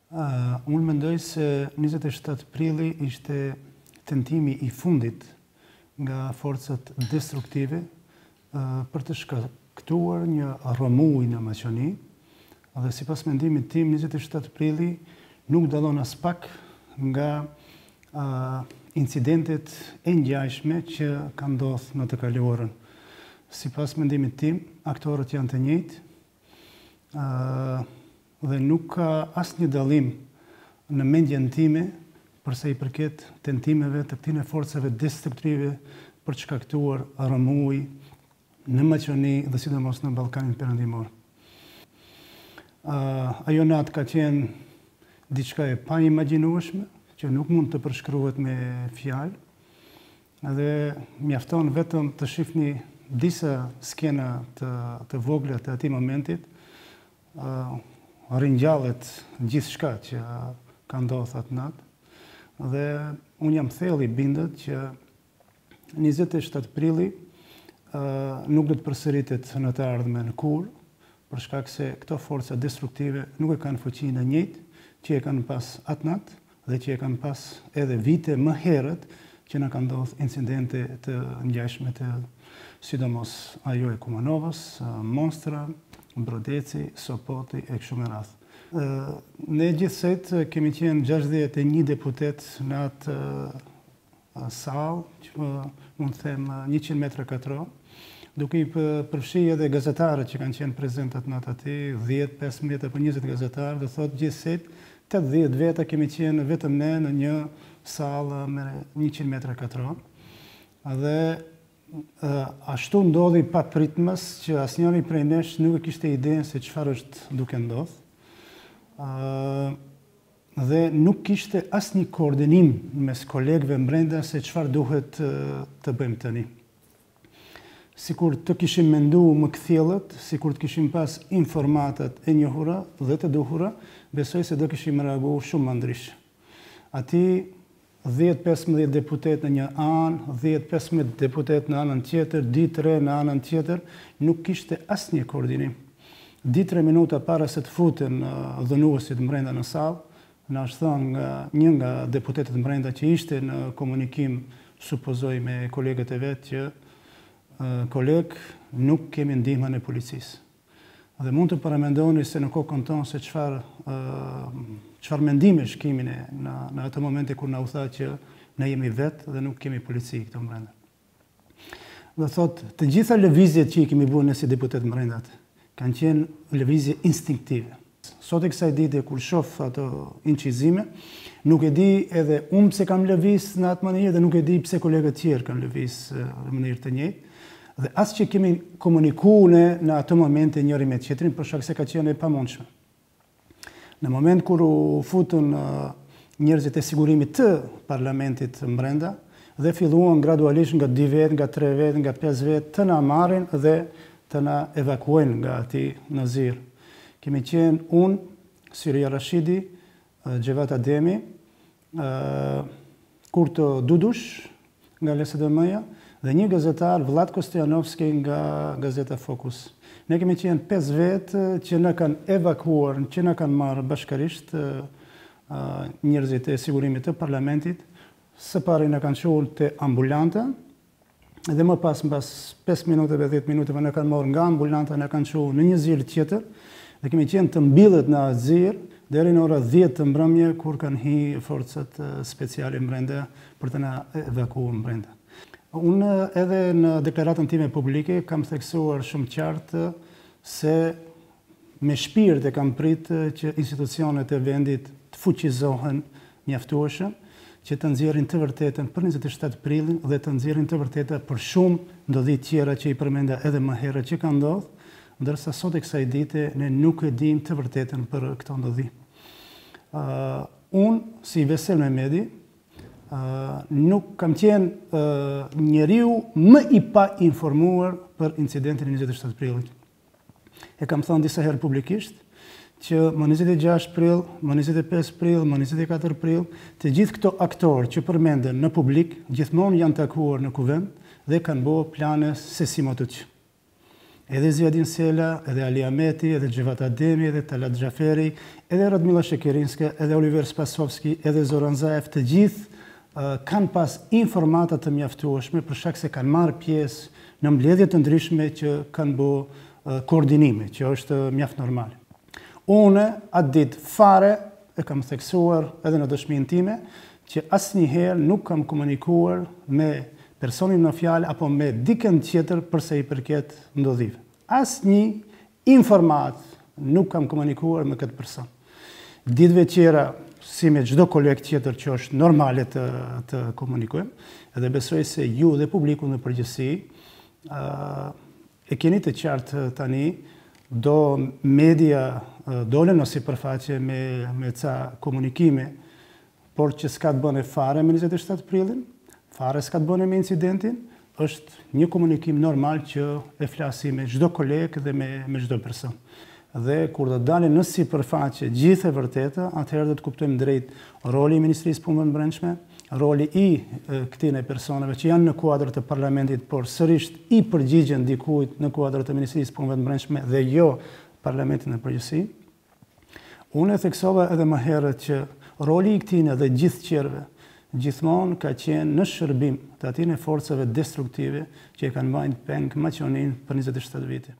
Unë mendoj se 27 prilli ishte tentimi i fundit nga forcat destruktive për të shkaktuar një rrëmuj në Maqoni, dhe sipas mendimit tim 27 prilli nuk dallon as pak nga incidentet e ngjashme që kanë ndodhur në të kaluarën. Sipas mendimit tim, aktorët janë të njëjtë dhe nuk ka asnjë dallim në mendjen time përsa i përket tentimeve të këtyre forcave destruktive për të shkaktuar rrëmuj në Maqoni dhe sidomos në Ballkanin Perëndimor. Ajo natë ka qenë diçka e paimagjinueshme, që nuk mund të përshkruhet me fjalë, dhe mjafton vetëm të shihni disa skena të vogla të atij momentit, ringjallet gjithçka që ka ndodhur atë natë, dhe unë jam thellë i bindur që 27 prilli nuk do të përsëritet në të ardhmen kurrë, për shkak se këto forca destruktive nuk e kanë fuqinë e njëjtë që e kanë pas atë natë dhe që e kanë pas edhe vite më herët që na kanë ndodhur incidente të ngjashme të sidomos ajo e Kumanovës, Monstra, Brodeci, Sopoti e kështu me radhë. Ne gjithsejt kemi qenë 61 deputet në atë sallë, që mund të them 100 metra katror, duke i përfshi edhe gazetarët që kanë qenë prezentat në atë aty, 10, 15 apo 20 gazetarë, dhe thotë gjithsejt 80 veta kemi qenë vetëm ne në një sallë me 100 metra katror. Dhe ashtu ndodhi pa pritmës që asnjëri prej nesh nuk e kishte idenë se çfarë është duke ndodhur. Dhe nuk kishte asnjë koordinim mes kolegëve brenda se çfarë duhet të bëjmë tani. Sikur të kishim menduar më kthjellët, sikur të kishim pas informatat e njohura dhe të duhura, besoj se do kishim reaguar shumë më ndryshe. Ati 10-15 deputet në një anë, 10-15 deputet në anën tjetër, 2-3 në anën tjetër, nuk kishte asnjë koordinim. 2-3 minuta para se të futen dhënuesit brenda në sallë, na është thënë një nga deputetët brenda që ishte në komunikim, supozoj me kolegët e vet, që kolegë, nuk kemi ndihmën e policisë. Dhe mund të paramendoni se në kokën tonë se çfarë mendime kemi ne në atë momente kur na u tha që ne jemi vetë dhe nuk kemi polici këtu brenda. Dhe thotë, të gjitha lëvizjet që i kemi bërë ne si deputet brendat kanë qenë lëvizje instinktive. Sot e kësaj dite kur shoh ato incizime, nuk e di edhe unë pse kam lëviz në atë mënyrë dhe nuk e di pse kolegët tjerë kanë lëviz në mënyrë të njëjtë. Dhe as që kemi komunikuar ne në atë momente njëri me tjetrin, për shkak se ka qenë e pamundshme. Në moment kur u futën njerëzit e sigurimit të parlamentit brenda dhe filluan gradualisht nga 2 vet, nga 3 vet, nga 5 vet të na marrin dhe të na evakuojnë nga aty në zirë. Kemi qenë unë, Syria Rashidi, Xhevat Ademi, Kurto Dudush nga LSDM-ja, dhe një gazetar, Vlatko Stojanovski nga Gazeta Fokus. Ne kemi qenë 5 vetë që na kanë evakuar, që na kanë marrë bashkërisht njerëzit e sigurimit të parlamentit. Së pari na kanë çuar te ambulanta, dhe më pas 5 minutave, 10 minutave na kanë marrë nga ambulanta, na kanë çuar në një zirë tjetër, dhe kemi qenë të mbillet në atë zirë deri në ora 10 të mbrëmje kur kanë hi forcat speciale brenda për të na evakuuar brenda. Unë edhe në deklaratën time publike kam theksuar shumë qartë se me shpirt e kam pritë që institucionet e vendit të fuqizohen mjaftueshëm, që të nxjerrin të vërtetën për 27 prillin dhe të nxjerrin të vërteta për shumë ndodhi tjera që i përmenda edhe më herët që kanë ndodhur, ndërsa sot e kësaj dite ne nuk e dim të vërtetën për këto ndodhi. Unë, si Vesel Mehmeti, nuk kam qenë njeriu më i pa informuar për incidentin e 27 prillit. E kam thënë disa herë publikisht që më 26 prill, më 25 prill, më 24 prill, të gjithë këto aktorë që përmenden në publik, gjithmonë janë takuar në kuvend dhe kanë bërë plane se si më të që. edhe Zjadin Sela, edhe Ali Ahmeti, edhe Gjevat Ademi, edhe Talat Xhaferi, edhe Radmila Shekerinska, edhe Oliver Spasovski, edhe Zoran Zaev, të gjithë kanë pas informata të mjaftueshme për shkak se kanë marrë pjesë në mbledhje të ndryshme që kanë bërë koordinime, që është mjaft normal. Unë atë ditë fare e kam theksuar edhe në dëshminë time që asnjëherë nuk kam komunikuar me personin në fjalë apo me dikën tjetër përse i përket ndodhive. Asnjë informat nuk kam komunikuar me këtë person. Ditëve tjera, si me çdo koleg tjetër që është normale të komunikojmë, edhe besoj se ju dhe publiku në përgjithësi e keni të qartë tani, do media dolen në sipërfaqe me ca komunikime, por që s'ka të bëne fare me 27 prillin, fare s'ka të bëne me incidentin, është një komunikim normal që e flasi me çdo koleg dhe me çdo person. Dhe kur do dalin në sipërfaqe gjithë e vërteta, atëherë do të kuptojmë drejt roli i Ministrisë Punëve të Brendshme, roli i këtyre personave që janë në kuadër të parlamentit, por sërish i përgjigjen dikujt në kuadër të Ministrisë Punëve të Brendshme dhe jo parlamentin në përgjithësi. Unë e theksova edhe më herët që roli i këtyre dhe gjithë tjerëve gjithmonë ka qenë në shërbim të atyre forcave destruktive që e kanë mbajtur peng Maqedoninë për 27 vite.